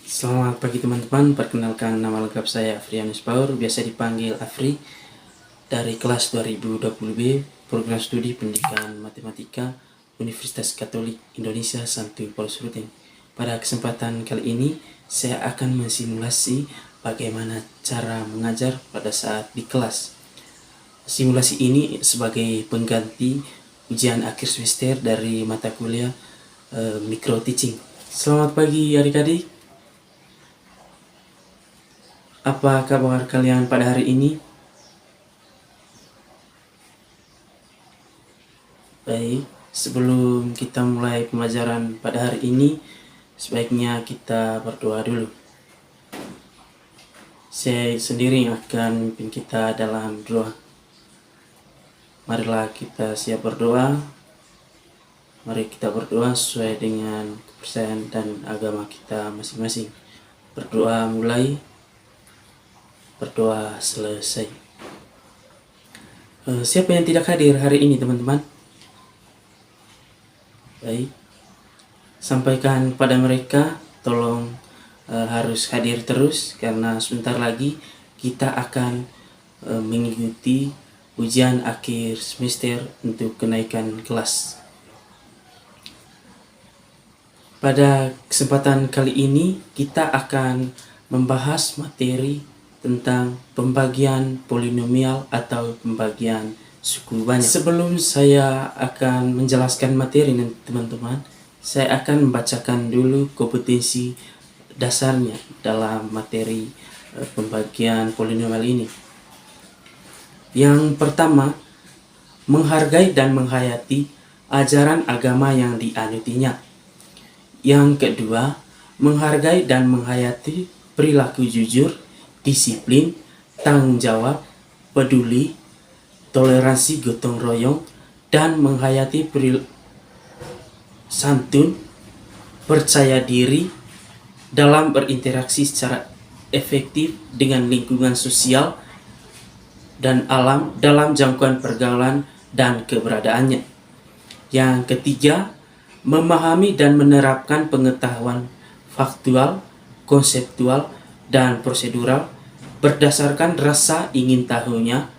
Selamat pagi teman-teman, perkenalkan nama lengkap saya Afrianus Paur, biasa dipanggil Afri, dari kelas 2020B, program studi pendidikan matematika Universitas Katolik Indonesia Santo Paulus Ruteng. Pada kesempatan kali ini, saya akan mensimulasi bagaimana cara mengajar pada saat di kelas. Simulasi ini sebagai pengganti ujian akhir semester dari mata kuliah micro teaching. Selamat pagi adik-adik. Apa kabar kalian pada hari ini? Baik, sebelum kita mulai pembelajaran pada hari ini, sebaiknya kita berdoa dulu. Saya sendiri akan memimpin kita dalam doa. Marilah kita siap berdoa. Mari kita berdoa sesuai dengan kepercayaan dan agama kita masing-masing. Berdoa mulai, berdoa selesai. Siapa yang tidak hadir hari ini teman-teman? Baik, sampaikan pada mereka tolong harus hadir terus karena sebentar lagi kita akan mengikuti ujian akhir semester untuk kenaikan kelas. Pada kesempatan kali ini kita akan membahas materi tentang pembagian polinomial atau pembagian suku banyak. Sebelum saya akan menjelaskan materi nanti teman-teman, saya akan membacakan dulu kompetensi dasarnya dalam materi pembagian polinomial ini. Yang pertama, menghargai dan menghayati ajaran agama yang dianutinya. Yang kedua, menghargai dan menghayati perilaku jujur, disiplin, tanggung jawab, peduli, toleransi gotong royong, dan menghayati santun, percaya diri dalam berinteraksi secara efektif dengan lingkungan sosial dan alam dalam jangkauan pergaulan dan keberadaannya. Yang ketiga, memahami dan menerapkan pengetahuan faktual, konseptual, dan prosedural berdasarkan rasa ingin tahunya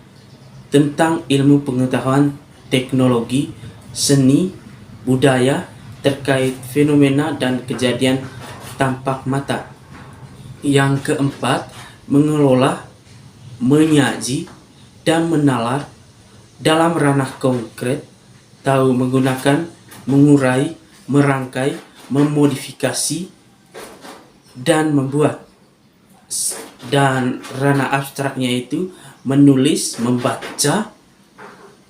tentang ilmu pengetahuan teknologi, seni, budaya terkait fenomena dan kejadian tampak mata. Yang keempat, mengelola, menyaji, dan menalar dalam ranah konkret, tahu menggunakan, mengurai, merangkai, memodifikasi, dan membuat. Dan ranah abstraknya itu menulis, membaca,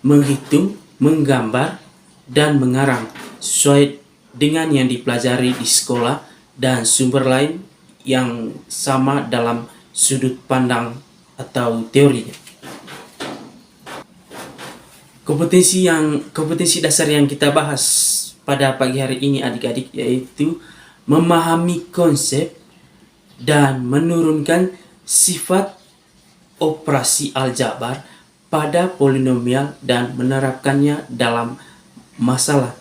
menghitung, menggambar, dan mengarang sesuai dengan yang dipelajari di sekolah dan sumber lain yang sama dalam sudut pandang atau teorinya. Kompetensi dasar yang kita bahas pada pagi hari ini adik-adik yaitu memahami konsep dan menurunkan sifat operasi aljabar pada polinomial dan menerapkannya dalam masalah.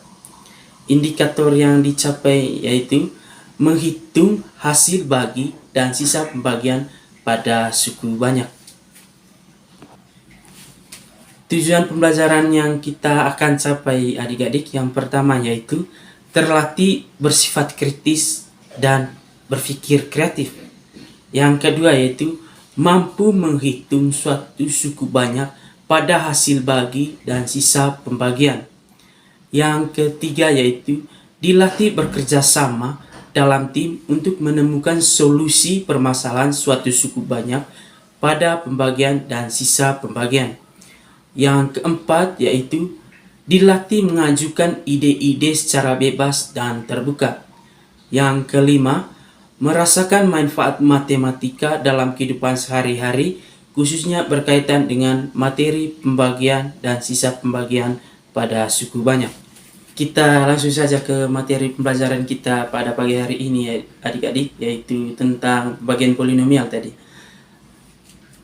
Indikator yang dicapai yaitu menghitung hasil bagi dan sisa pembagian pada suku banyak. Tujuan pembelajaran yang kita akan capai adik-adik yang pertama yaitu terlatih bersifat kritis dan berpikir kreatif. Yang kedua yaitu mampu menghitung suatu suku banyak pada hasil bagi dan sisa pembagian. Yang ketiga yaitu dilatih bekerja sama dalam tim untuk menemukan solusi permasalahan suatu suku banyak pada pembagian dan sisa pembagian. Yang keempat yaitu dilatih mengajukan ide-ide secara bebas dan terbuka. Yang kelima, merasakan manfaat matematika dalam kehidupan sehari-hari, khususnya berkaitan dengan materi pembagian dan sisa pembagian pada suku banyak. Kita langsung saja ke materi pembelajaran kita pada pagi hari ini adik-adik, yaitu tentang pembagian polinomial tadi.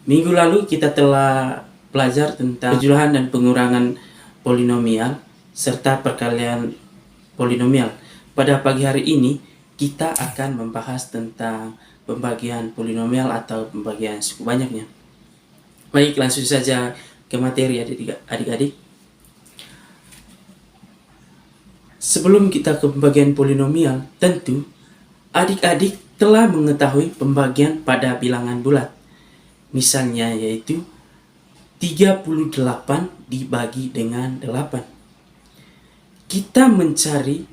Minggu lalu kita telah belajar tentang penjumlahan dan pengurangan polinomial serta perkalian polinomial. Pada pagi hari ini kita akan membahas tentang pembagian polinomial atau pembagian suku banyaknya. Baik, langsung saja ke materi adik-adik. Sebelum kita ke pembagian polinomial, tentu adik-adik telah mengetahui pembagian pada bilangan bulat. Misalnya yaitu 38 dibagi dengan 8. Kita mencari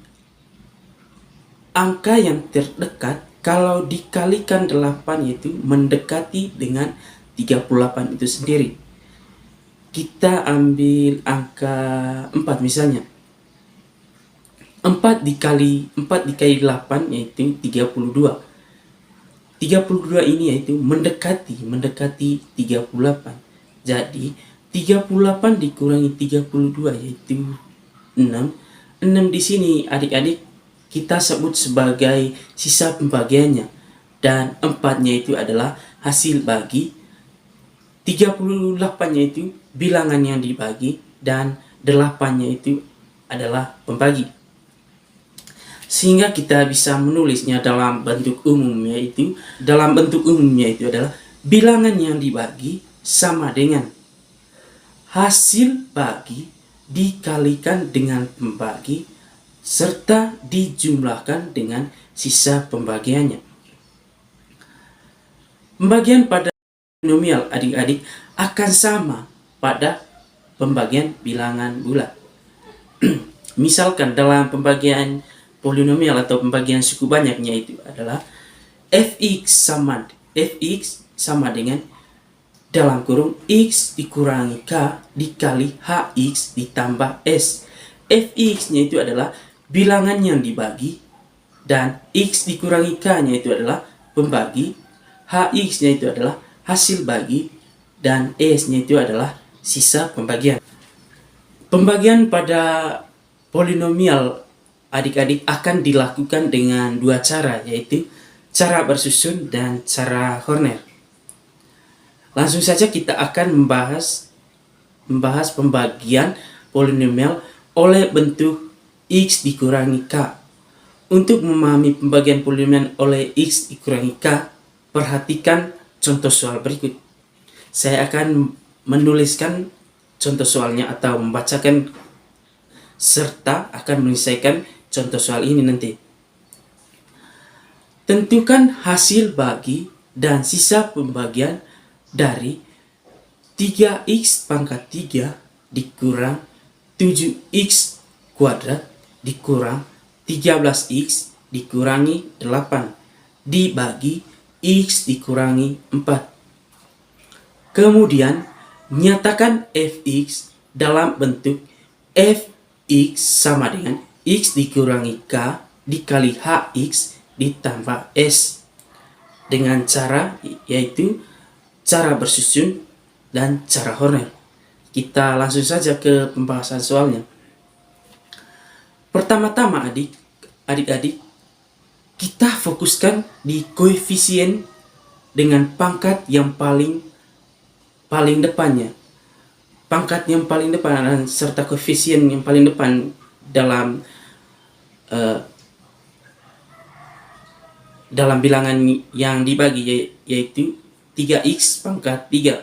angka yang terdekat kalau dikalikan 8 yaitu mendekati dengan 38 itu sendiri. Kita ambil angka 4 misalnya. 4 dikali 8 yaitu 32. 32 ini yaitu mendekati 38. Jadi 38 dikurangi 32 yaitu 6. 6 di sini adik-adik kita sebut sebagai sisa pembagiannya, dan 4-nya itu adalah hasil bagi, 38-nya itu bilangan yang dibagi, dan 8-nya itu adalah pembagi. Sehingga kita bisa menulisnya dalam bentuk umumnya itu adalah bilangan yang dibagi sama dengan hasil bagi dikalikan dengan pembagi serta dijumlahkan dengan sisa pembagiannya. Pembagian pada polinomial adik-adik akan sama pada pembagian bilangan bulat. Misalkan dalam pembagian polinomial atau pembagian suku banyaknya itu adalah fx sama dengan dalam kurung x dikurangi k dikali hx ditambah s. Fx-nya itu adalah bilangan yang dibagi, dan x dikurangi k-nya itu adalah pembagi, hx-nya itu adalah hasil bagi, dan s-nya itu adalah sisa pembagian. Pembagian pada polinomial adik-adik akan dilakukan dengan dua cara, yaitu cara bersusun dan cara Horner. Langsung saja kita akan membahas pembagian polinomial oleh bentuk x dikurangi k. Untuk memahami pembagian polinomial oleh x dikurangi k, perhatikan contoh soal berikut. Saya akan menuliskan contoh soalnya atau membacakan serta akan menyelesaikan contoh soal ini nanti. Tentukan hasil bagi dan sisa pembagian dari 3x pangkat 3 dikurang 7x kuadrat dikurang 13x dikurangi 8 dibagi x dikurangi 4. Kemudian nyatakan fx dalam bentuk fx sama dengan x dikurangi k dikali hx ditambah s dengan cara yaitu cara bersusun dan cara Horner. Kita langsung saja ke pembahasan soalnya. Pertama-tama adik-adik kita fokuskan di koefisien dengan pangkat yang paling depannya. Pangkat yang paling depan serta koefisien yang paling depan dalam bilangan yang dibagi yaitu 3x pangkat 3.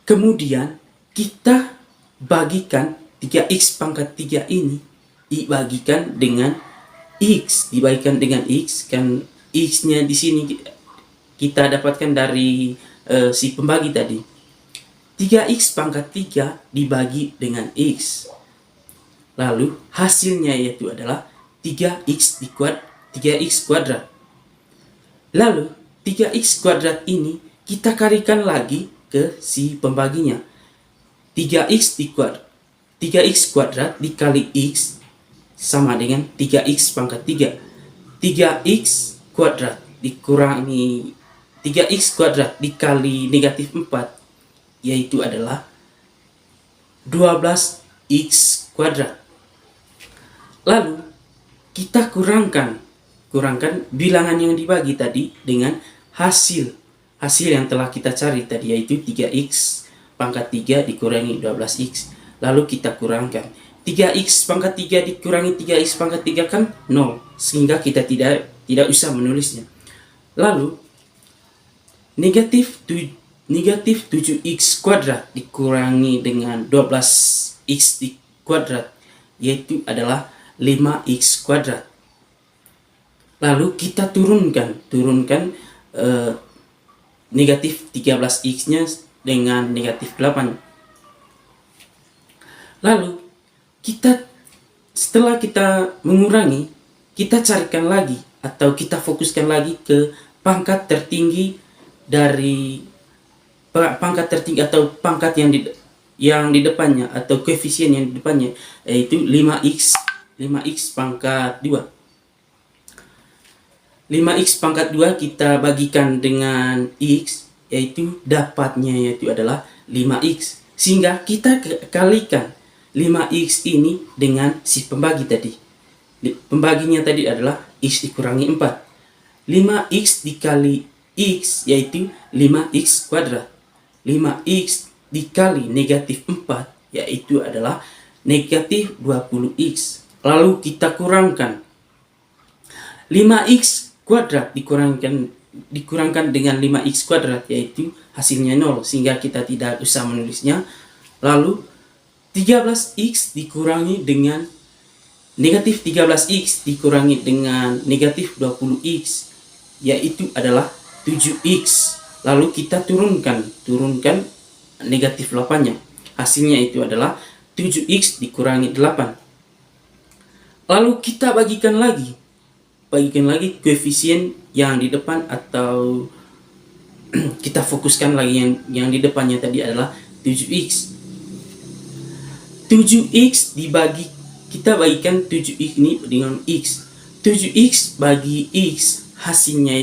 Kemudian kita bagikan 3x pangkat 3 ini dibagikan dengan x, kan x-nya di sini kita dapatkan dari si pembagi tadi. 3x pangkat 3 dibagi dengan x. Lalu hasilnya yaitu adalah 3x kuadrat. Lalu 3x kuadrat ini kita kalikan lagi ke si pembaginya. 3x kuadrat dikali x sama dengan 3x pangkat 3. 3x kuadrat dikurangi 3x kuadrat dikali negatif 4 yaitu adalah 12x kuadrat. Lalu kita kurangkan bilangan yang dibagi tadi dengan hasil yang telah kita cari tadi, yaitu 3x pangkat 3 dikurangi 12x. Lalu kita kurangkan 3x pangkat 3 dikurangi 3x pangkat 3 kan 0, sehingga kita tidak usah menulisnya. Lalu negatif 7x kuadrat dikurangi dengan 12x kuadrat, yaitu adalah 5x kuadrat. Lalu kita turunkan negatif 13x nya dengan negatif 8. Lalu setelah kita mengurangi, kita carikan lagi atau kita fokuskan lagi ke pangkat tertinggi dari pangkat tertinggi atau pangkat yang di depannya atau koefisien yang di depannya, yaitu 5x pangkat 2. 5x pangkat 2 kita bagikan dengan x, yaitu dapatnya yaitu adalah 5x, sehingga kita kalikan 5x ini dengan si pembagi tadi. Pembaginya tadi adalah x dikurangi 4. 5x dikali x yaitu 5x kuadrat. 5x dikali negatif 4 yaitu adalah negatif 20x. Lalu kita kurangkan 5x kuadrat dikurangkan dengan 5x kuadrat, yaitu hasilnya 0, sehingga kita tidak usah menulisnya. Lalu 13x dikurangi dengan negatif 13x dikurangi dengan negatif 20x, yaitu adalah 7x. Lalu kita turunkan negatif 8-nya. Hasilnya itu adalah 7x dikurangi 8. Lalu kita bagikan lagi koefisien yang di depan, atau kita fokuskan lagi yang di depannya tadi adalah 7x. 7x kita bagikan 7x ini dengan x. 7x bagi x hasilnya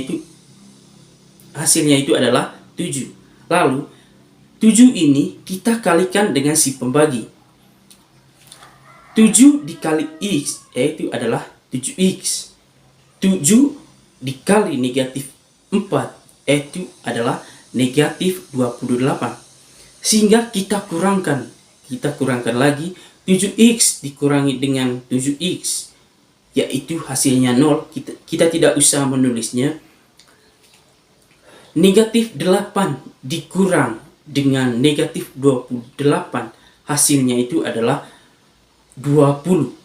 itu adalah 7. Lalu 7 ini kita kalikan dengan si pembagi. 7 dikali x yaitu adalah 7x. 7 dikali negatif 4 yaitu adalah negatif 28. Sehingga kita kurangkan lagi 7x dikurangi dengan 7x, yaitu hasilnya 0. Kita tidak usah menulisnya. Negatif 8 dikurang dengan negatif 28, hasilnya itu adalah 20.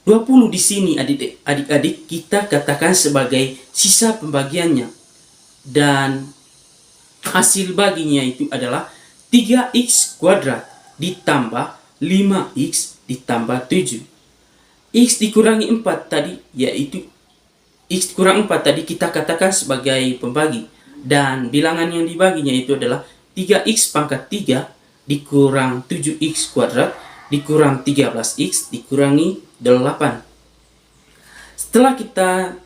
20 di sini adik-adik kita katakan sebagai sisa pembagiannya, dan hasil baginya itu adalah 3x kuadrat ditambah 5x ditambah 7. X dikurangi 4 tadi, yaitu x kurang 4 tadi kita katakan sebagai pembagi, dan bilangan yang dibaginya itu adalah 3x pangkat 3 dikurang 7x kuadrat dikurang 13x dikurangi 8. Setelah kita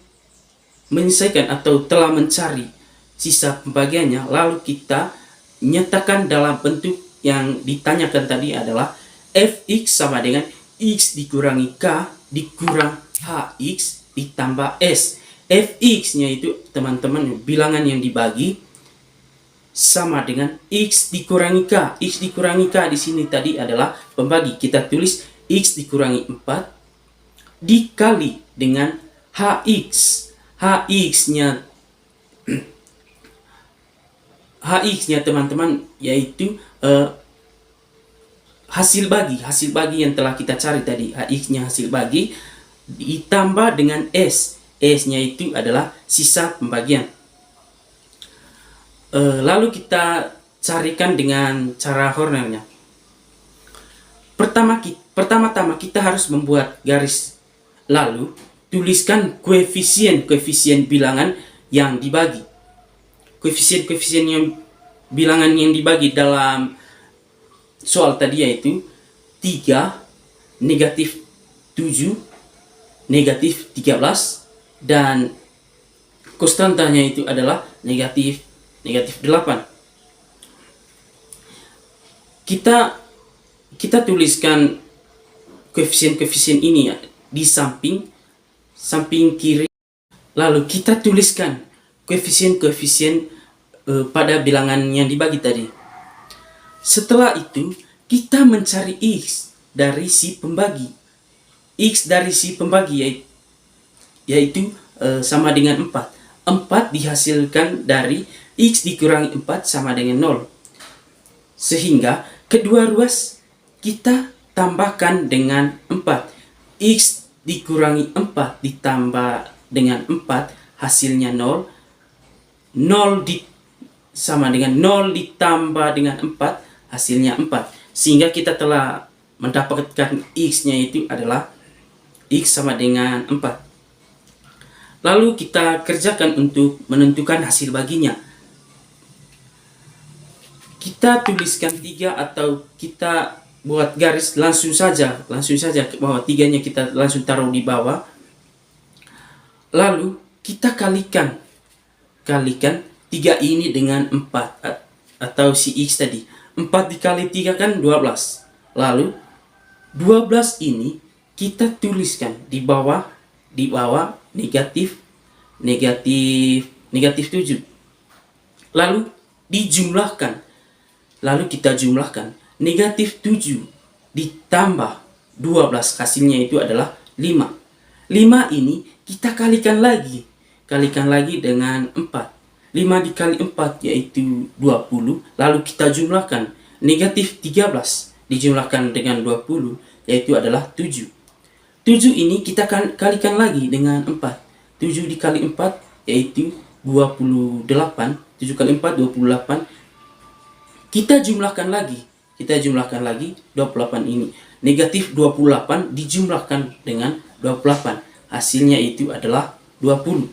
menyelesaikan atau telah mencari sisa pembagiannya, lalu kita nyatakan dalam bentuk yang ditanyakan tadi adalah fx sama dengan x dikurangi k dikurang hx ditambah s. Fx-nya itu teman-teman bilangan yang dibagi sama dengan x dikurangi k. X dikurangi k di sini tadi adalah pembagi. Kita tulis x dikurangi 4 dikali dengan hx. Hx-nya teman-teman yaitu hasil bagi yang telah kita cari tadi. Hx-nya hasil bagi ditambah dengan s. S-nya itu adalah sisa pembagian. Lalu kita carikan dengan cara Hornernya. Pertama-tama kita harus membuat garis, lalu tuliskan koefisien bilangan yang dibagi. Koefisien yang bilangan yang dibagi dalam soal tadi yaitu 3, negatif 7, negatif 13, dan konstantanya itu adalah negatif 8. Kita tuliskan koefisien ini ya, di samping kiri. Lalu kita tuliskan koefisien pada bilangan yang dibagi tadi. Setelah itu kita mencari x. dari si pembagi. X dari si pembagi yaitu sama dengan 4. 4 dihasilkan dari X dikurangi 4 sama dengan 0. Sehingga kedua ruas kita tambahkan dengan 4. X dikurangi 4 ditambah dengan 4 hasilnya 0. 0 sama dengan 0 ditambah dengan 4 hasilnya 4. Sehingga kita telah mendapatkan X-nya itu adalah X sama dengan 4. Lalu kita kerjakan untuk menentukan hasil baginya. Kita tuliskan 3 atau kita buat garis langsung saja bahwa 3-nya kita langsung taruh di bawah. Lalu kita kalikan 3 ini dengan 4 atau si X tadi. 4 dikali 3 kan 12. Lalu 12 ini kita tuliskan di bawah negatif 7. Lalu kita jumlahkan negatif 7 ditambah 12 hasilnya itu adalah 5. 5 ini kita kalikan lagi dengan 4. 5 dikali 4 yaitu 20. Lalu kita jumlahkan negatif 13 dijumlahkan dengan 20 yaitu adalah 7. 7 ini kita kalikan lagi dengan 4. 7 dikali 4 yaitu 28. 7 kali 4 28. Kita jumlahkan lagi 28 ini. Negatif 28 dijumlahkan dengan 28. Hasilnya itu adalah 20.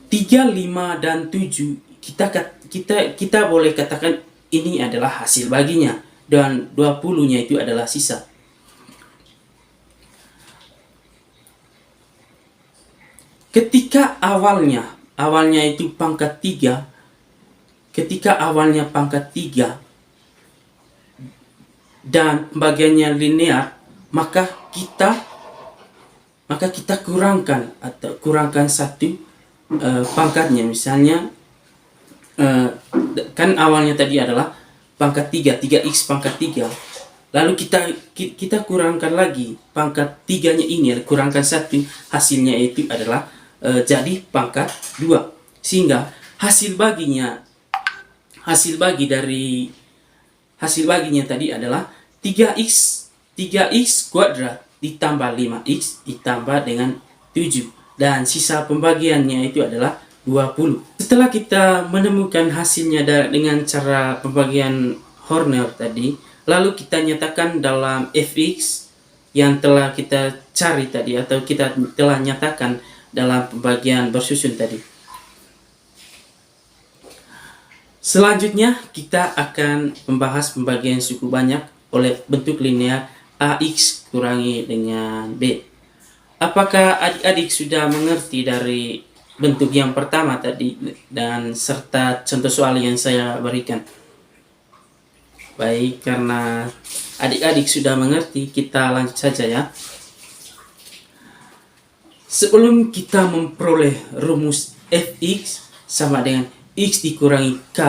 3, 5, dan 7 kita boleh katakan ini adalah hasil baginya. Dan 20-nya itu adalah sisa. Ketika awalnya itu pangkat 3, dan bagiannya linear, maka kita kurangkan satu pangkatnya. Misalnya kan awalnya tadi adalah pangkat 3x pangkat 3. Lalu kita kurangkan lagi pangkat 3-nya ini, kurangkan 1, hasilnya itu adalah jadi pangkat 2. Sehingga hasil baginya tadi adalah 3x kuadrat ditambah 5x ditambah dengan 7. Dan sisa pembagiannya itu adalah 20. Setelah kita menemukan hasilnya dengan cara pembagian Horner tadi, lalu kita nyatakan dalam fx yang telah kita cari tadi atau kita telah nyatakan dalam pembagian bersusun tadi. Selanjutnya kita akan membahas pembagian suku banyak oleh bentuk linear ax kurangi dengan b. Apakah adik-adik sudah mengerti dari bentuk yang pertama tadi dan serta contoh soal yang saya berikan? Baik, karena adik-adik sudah mengerti, kita lanjut saja ya. Sebelum kita memperoleh rumus fx sama dengan x dikurangi k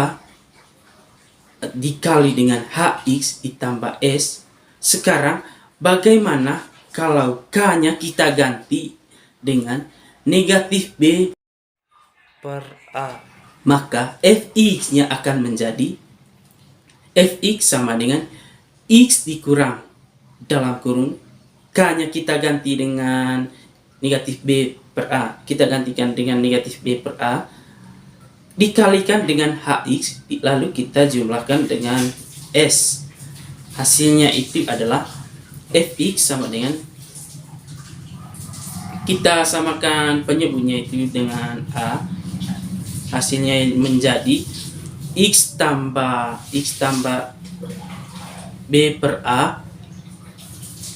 dikali dengan hx ditambah s, sekarang bagaimana kalau k-nya kita ganti dengan negatif b per a? Maka fx-nya akan menjadi fx sama dengan x dikurang dalam kurung k-nya kita ganti dengan negatif b per a, kita gantikan dengan negatif b per a dikalikan dengan hx, lalu kita jumlahkan dengan s. Hasilnya itu adalah fx sama dengan, kita samakan penyebutnya itu dengan a, hasilnya menjadi x tambah b per a,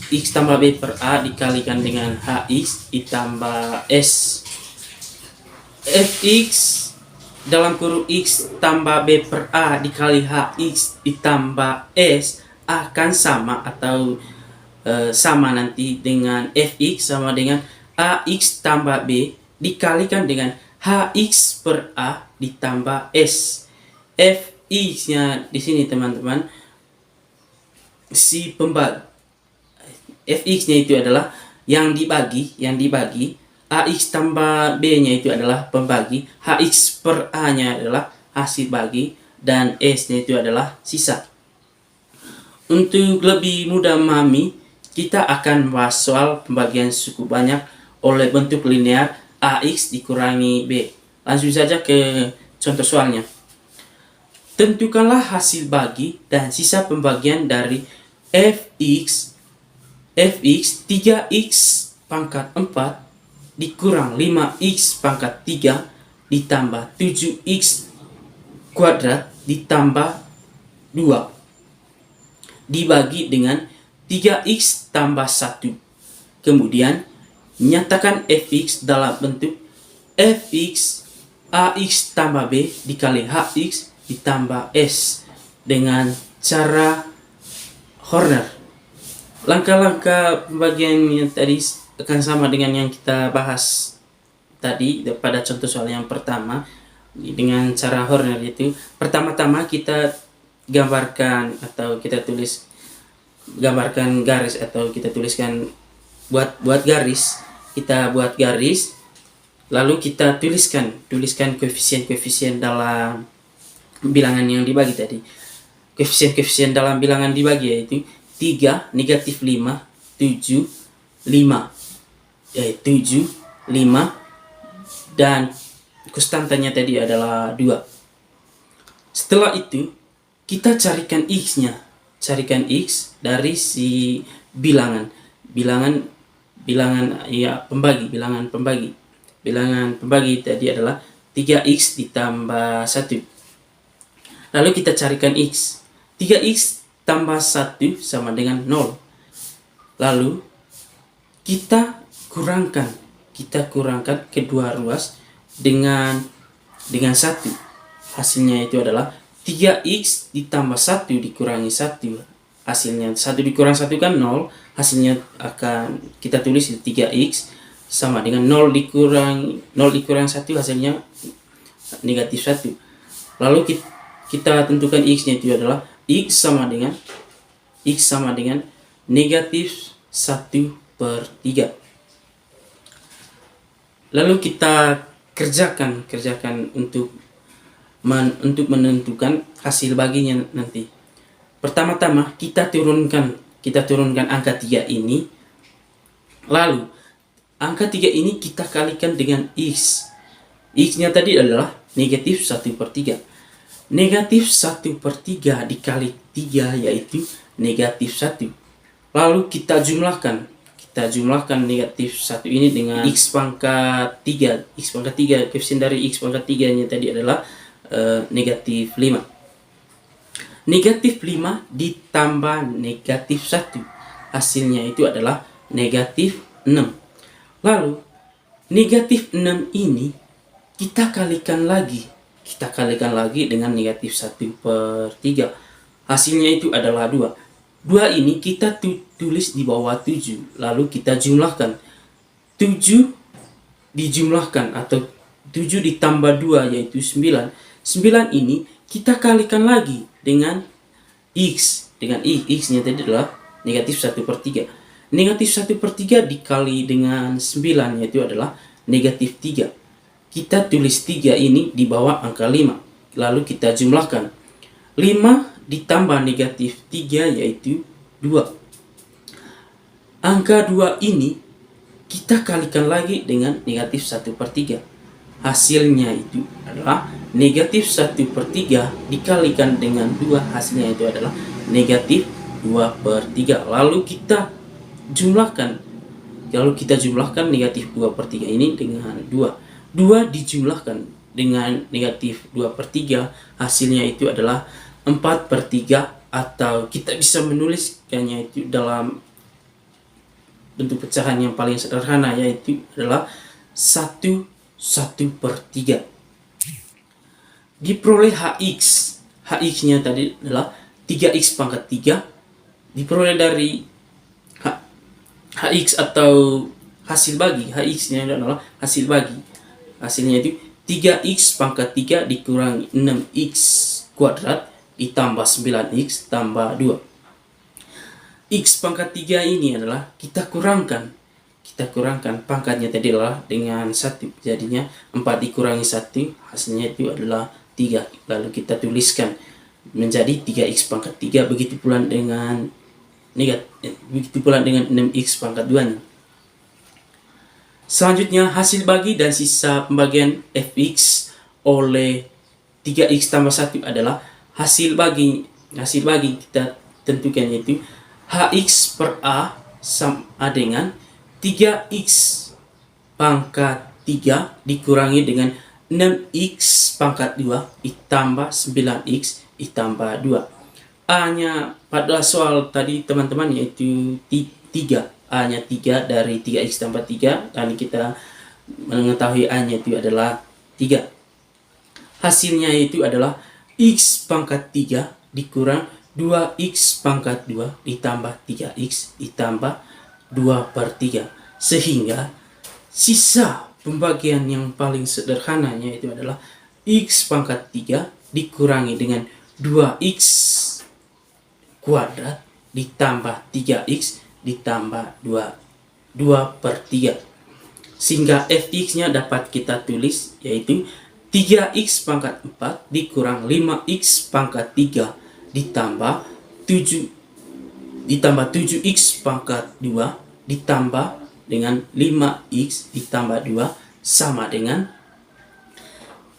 x tambah b per a dikalikan dengan hx ditambah s. Fx dalam kurung x tambah b per a dikali hx ditambah s akan sama atau sama nanti dengan fx sama dengan ax tambah b dikalikan dengan hx per a ditambah s. Fx-nya di sini teman-teman, si pembagi Fx-nya itu adalah yang dibagi, Ax tambah B-nya itu adalah pembagi, Hx per A-nya adalah hasil bagi, dan S-nya itu adalah sisa. Untuk lebih mudah memahami, kita akan bahas soal pembagian cukup banyak oleh bentuk linear Ax dikurangi B. Langsung saja ke contoh soalnya. Tentukanlah hasil bagi dan sisa pembagian dari Fx 3x pangkat 4 dikurang 5x pangkat 3 ditambah 7x kuadrat ditambah 2 dibagi dengan 3x tambah 1. Kemudian nyatakan Fx dalam bentuk Fx Ax tambah B dikali Hx ditambah S dengan cara Horner. Langkah-langkah pembagian yang tadi akan sama dengan yang kita bahas tadi pada contoh soal yang pertama dengan cara Horner, yaitu pertama-tama kita gambarkan atau kita gambarkan garis atau kita tuliskan buat garis. Kita buat garis, lalu kita tuliskan koefisien-koefisien dalam bilangan yang dibagi tadi. Koefisien-koefisien dalam bilangan dibagi yaitu 3, negatif 5, 7, 5. 7, 5, dan konstantanya tadi adalah 2. Setelah itu, kita carikan X-nya. Carikan X dari si bilangan pembagi. Bilangan pembagi tadi adalah 3x ditambah 1. Lalu kita carikan X. 3x tambah 1 sama dengan 0. Lalu kita kurangkan kedua ruas dengan 1. Hasilnya itu adalah 3x ditambah 1 dikurangi 1. Hasilnya 1 dikurang 1 kan 0. Hasilnya akan kita tulis 3x sama dengan 0 dikurang 1, hasilnya negatif 1. Lalu kita tentukan X-nya itu adalah X sama dengan negatif 1/3. Lalu kita kerjakan untuk menentukan hasil baginya nanti. Pertama-tama kita turunkan angka 3 ini. Lalu angka 3 ini kita kalikan dengan X. X-nya tadi adalah negatif 1/3. Negatif 1/3 dikali 3 yaitu negatif 1. Lalu kita jumlahkan negatif 1 ini dengan X pangkat 3. X pangkat 3, koefisien dari X pangkat 3 nya tadi adalah negatif 5. Negatif 5 ditambah negatif 1. Hasilnya itu adalah negatif 6. Lalu negatif 6 ini kita kalikan lagi dengan negatif 1/3. Hasilnya itu adalah 2. 2 ini kita tulis di bawah 7. Lalu kita jumlahkan. 7 dijumlahkan atau 7 ditambah 2 yaitu 9. 9 ini kita kalikan lagi dengan X. X-nya tadi adalah negatif 1/3. Negatif 1/3 dikali dengan 9 yaitu adalah negatif 3. Kita tulis 3 ini di bawah angka 5. Lalu kita jumlahkan. 5 ditambah negatif 3 yaitu 2. Angka 2 ini kita kalikan lagi dengan negatif 1/3. Hasilnya itu adalah negatif 1/3 dikalikan dengan 2. Hasilnya itu adalah negatif 2/3. Lalu kita jumlahkan negatif 2/3 ini dengan 2. 2 dijumlahkan dengan negatif 2/3, hasilnya itu adalah 4/3, atau kita bisa menuliskannya itu dalam bentuk pecahan yang paling sederhana yaitu adalah 1/3. Diperoleh Hx-nya tadi adalah 3x pangkat 3, diperoleh dari Hx atau hasil bagi. Hx-nya adalah hasil bagi. Hasilnya itu 3x pangkat 3 dikurangi 6x kuadrat ditambah 9x tambah 2. X pangkat 3 ini adalah kita kurangkan pangkatnya tadi adalah dengan 1, jadinya 4 dikurangi 1 hasilnya itu adalah 3. Lalu kita tuliskan menjadi 3x pangkat 3, begitu pula dengan 6x pangkat 2 nya. Selanjutnya hasil bagi dan sisa pembagian fx oleh 3x tambah 1 adalah hasil bagi kita tentukan, yaitu hx per a sama dengan 3x pangkat 3 dikurangi dengan 6x pangkat 2 ditambah 9x ditambah 2. A-nya pada soal tadi teman-teman yaitu 3. A-nya 3 dari 3x tambah 3, dan kita mengetahui A-nya itu adalah 3. Hasilnya itu adalah x pangkat 3 dikurang 2x pangkat 2 ditambah 3x ditambah 2/3, sehingga sisa pembagian yang paling sederhananya itu adalah x pangkat 3 dikurangi dengan 2x kuadrat ditambah 3x ditambah 2/3, sehingga fx-nya dapat kita tulis yaitu 3x pangkat 4 dikurang 5x pangkat 3 ditambah 7x pangkat 2 ditambah dengan 5x ditambah 2 sama dengan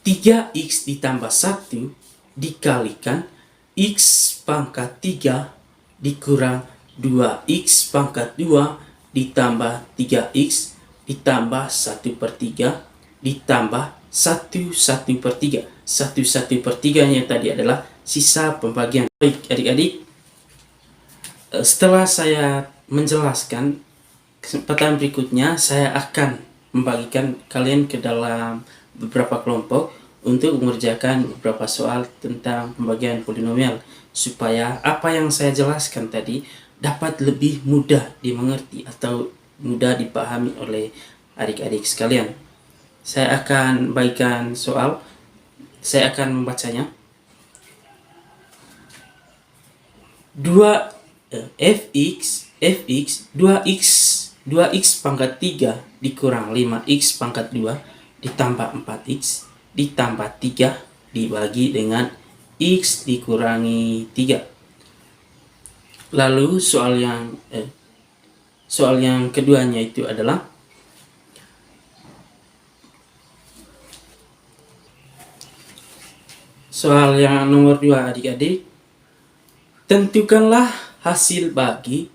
3x ditambah 1 dikalikan x pangkat 3 dikurang 2x pangkat 2 ditambah 3x ditambah 1/3 ditambah 1/3. 1/3 nya tadi adalah sisa pembagian. Baik adik-adik, setelah saya menjelaskan, kesempatan berikutnya saya akan membagikan kalian ke dalam beberapa kelompok untuk mengerjakan beberapa soal tentang pembagian polinomial, supaya apa yang saya jelaskan tadi dapat lebih mudah dimengerti atau mudah dipahami oleh adik-adik sekalian. Saya akan bagikan soal, saya akan membacanya. 2x pangkat 3 dikurang 5x pangkat 2 ditambah 4x ditambah 3 dibagi dengan x dikurangi 3. Lalu soal yang keduanya itu adalah soal yang nomor 2 adik-adik. Tentukanlah hasil bagi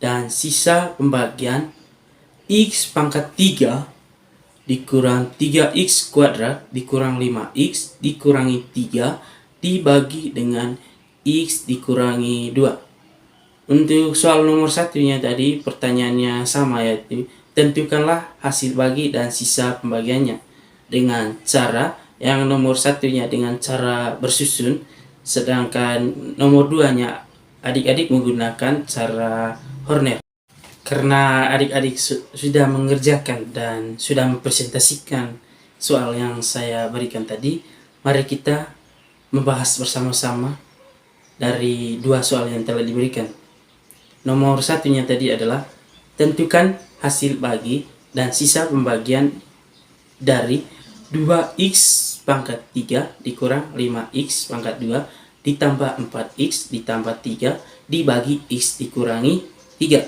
dan sisa pembagian x pangkat 3 dikurang 3x kuadrat dikurang 5x dikurangi 3 dibagi dengan x dikurangi 2. Untuk soal nomor 1-nya tadi pertanyaannya sama, yaitu tentukanlah hasil bagi dan sisa pembagiannya dengan cara yang nomor 1-nya dengan cara bersusun, sedangkan nomor 2-nya adik-adik menggunakan cara Horner. Karena adik-adik sudah mengerjakan dan sudah mempresentasikan soal yang saya berikan tadi, mari kita membahas bersama-sama dari dua soal yang telah diberikan. Nomor 1-nya tadi adalah tentukan hasil bagi dan sisa pembagian dari 2x pangkat 3 dikurang 5x pangkat 2 ditambah 4x ditambah 3 dibagi x dikurangi 3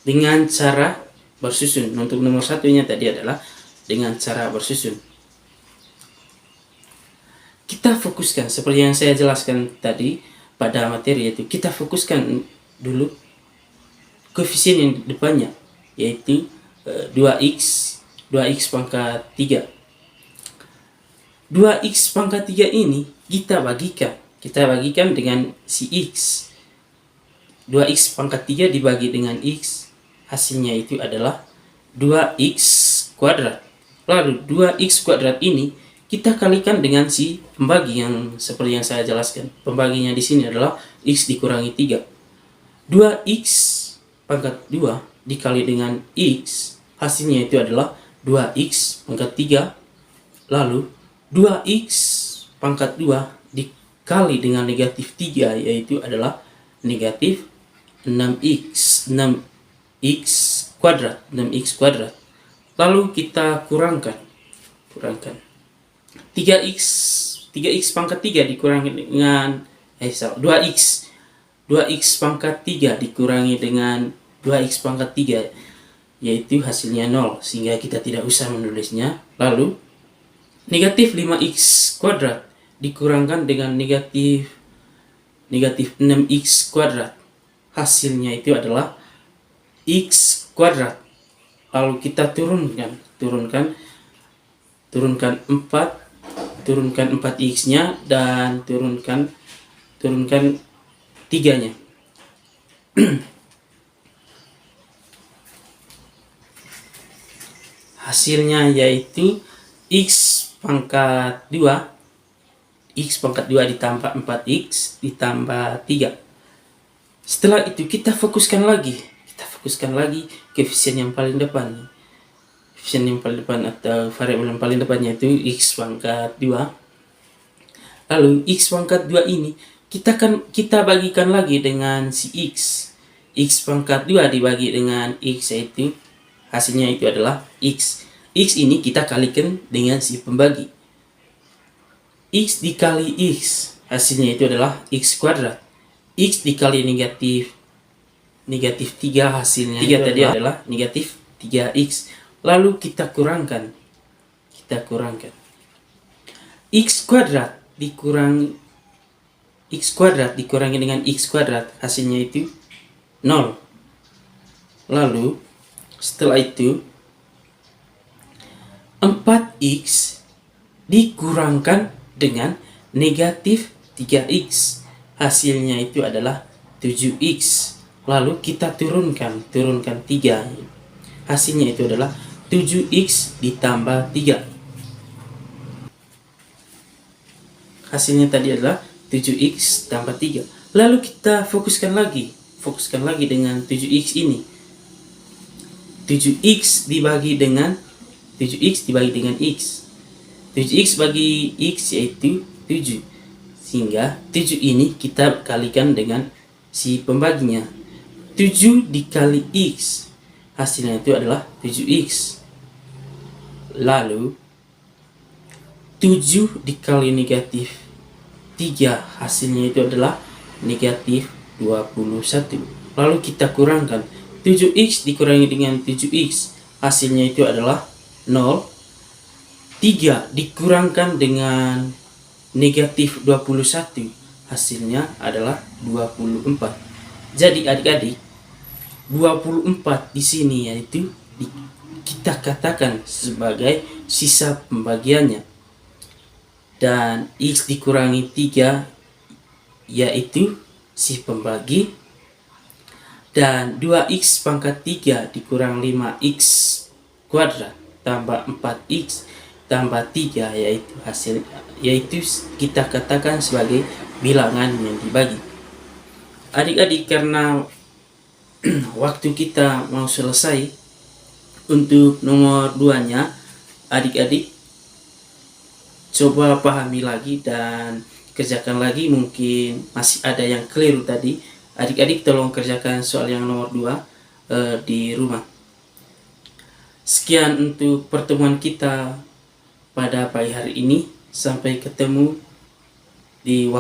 dengan cara bersusun. Untuk nomor 1-nya tadi adalah dengan cara bersusun. Kita fokuskan seperti yang saya jelaskan tadi pada materi, yaitu kita fokuskan dulu koefisien yang depannya, yaitu 2x pangkat 3. 2x pangkat 3 ini kita bagikan dengan si x. 2x pangkat 3 dibagi dengan x, hasilnya itu adalah 2x kuadrat. Lalu 2x kuadrat ini kita kalikan dengan si pembagi yang seperti yang saya jelaskan. Pembaginya di sini adalah x dikurangi 3. 2x pangkat 2 dikali dengan x, hasilnya itu adalah 2x pangkat 3. Lalu 2x pangkat 2 dikali dengan negatif 3, yaitu adalah negatif 6x kuadrat. Lalu kita kurangkan 3x pangkat 3 dikurangi dengan 2x pangkat 3 dikurangi dengan 2x pangkat 3, yaitu hasilnya 0, sehingga kita tidak usah menulisnya. Lalu negatif 5x kuadrat dikurangkan dengan negatif 6x kuadrat, hasilnya itu adalah x kuadrat. Lalu kita turunkan 4x nya dan turunkan 3-nya. Hasilnya yaitu x pangkat 2 ditambah 4x ditambah 3. Setelah itu kita fokuskan lagi koefisien yang paling depan. Koefisien yang paling depan atau variabel yang paling depannya itu x pangkat 2. Lalu x pangkat 2 ini kita bagikan lagi dengan si x. X pangkat 2 dibagi dengan x, yaitu hasilnya itu adalah x. X ini kita kalikan dengan si pembagi. X dikali x, hasilnya itu adalah x kuadrat. X dikali negatif 3, hasilnya 3 tadi adalah negatif 3x. Lalu kita kurangkan x kuadrat dikurangi dengan x kuadrat, hasilnya itu 0. Lalu setelah itu 4x dikurangkan dengan negatif 3x, hasilnya itu adalah 7x. Lalu kita turunkan 3, hasilnya itu adalah 7x ditambah 3. Hasilnya tadi adalah 7x tambah 3. Lalu kita fokuskan lagi dengan 7x ini. 7x dibagi dengan x. 7x bagi x yaitu 7. Sehingga 7 ini kita kalikan dengan si pembaginya. 7 dikali x, hasilnya itu adalah 7x. Lalu 7 dikali negatif 3, hasilnya itu adalah negatif 21. Lalu kita kurangkan 7x dikurangi dengan 7x, hasilnya itu adalah 0. 3 dikurangkan dengan negatif 21, hasilnya adalah 24. Jadi adik-adik, 24 di sini yaitu kita katakan sebagai sisa pembagiannya. Dan x dikurangi 3 yaitu si pembagi. Dan 2x pangkat 3 dikurang 5x kuadrat tambah 4x tambah 3 yaitu kita katakan sebagai bilangan yang dibagi. Adik-adik, karena waktu kita mau selesai untuk nomor 2-nya, adik-adik coba pahami lagi dan kerjakan lagi. Mungkin masih ada yang keliru tadi. Adik-adik tolong kerjakan soal yang nomor 2 di rumah. Sekian untuk pertemuan kita pada pagi hari ini. Sampai ketemu di waktu